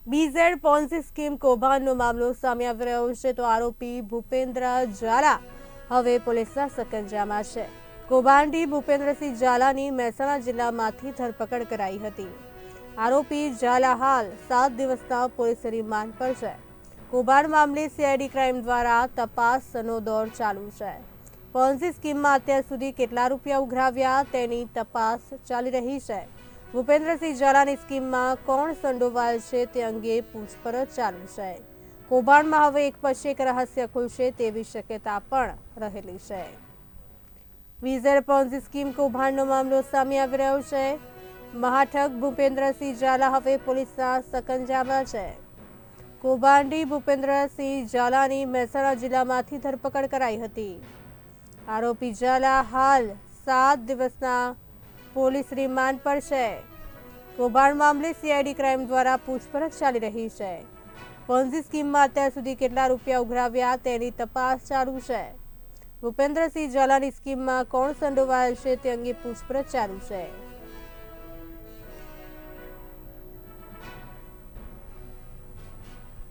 BZ Ponzi scheme કૌભાંડનો મામલો સામે આવી રહ્યો છે તો આરોપી ભૂપેન્દ્ર ઝાલા હવે પોલીસના સકંજામાં છે। કૌભાંડી ભૂપેન્દ્રસિંહ ઝાલાની મહેસાણા જિલ્લામાંથી ધરપકડ કરાઈ હતી। આરોપી ઝાલા હાલ 7 દિવસના પોલીસ રિમાન્ડ પર છે। કૌભાંડ મામલે સીઆઈડી ક્રાઇમ દ્વારા તપાસનો દોર ચાલુ છે। પોન્સી સ્કીમમાં અત્યાર સુધી કેટલા રૂપિયા ઉઘરાવ્યા તેની તપાસ ચાલી રહી છે। ભૂપેન્દ્રસિંહ ઝાલાની સ્કીમમાં કોણ સંડોવાયેલ છે તે અંગે પૂછપરછ ચાલુ છે। કૌભાંડમાં હવે એક પછી એક રહસ્ય ખુલશે તેવી શક્યતા પણ રહેલી છે। બીઝેડ પોન્સી સ્કીમ કૌભાંડનો મામલો સામે આવી રહ્યો છે। મહાઠગ ભૂપેન્દ્રસિંહ ઝાલા હવે પોલીસના સકંજામાં છે। કૌભાંડી ભૂપેન્દ્રસિંહ ઝાલાની મહેસાણા જિલ્લામાંથી ધરપકડ કરાઈ હતી। આરોપી ઝાલા હાલ 7 દિવસના પોલીસ રિમાન્ડ પર છે। કૌભાંડ મામલે સીઆઈડી ક્રાઇમ દ્વારા પૂછપરછ ચાલી રહી છે। પોન્સી સ્કીમમાં અત્યાર સુધી કેટલા રૂપિયા ઉઘરાવ્યા તેની તપાસ ચાલુ છે। ભૂપેન્દ્રસિંહ ઝાલાની સ્કીમમાં કોણ સંડોવાયેલ છે તે અંગે પૂછપરછ ચાલુ છે।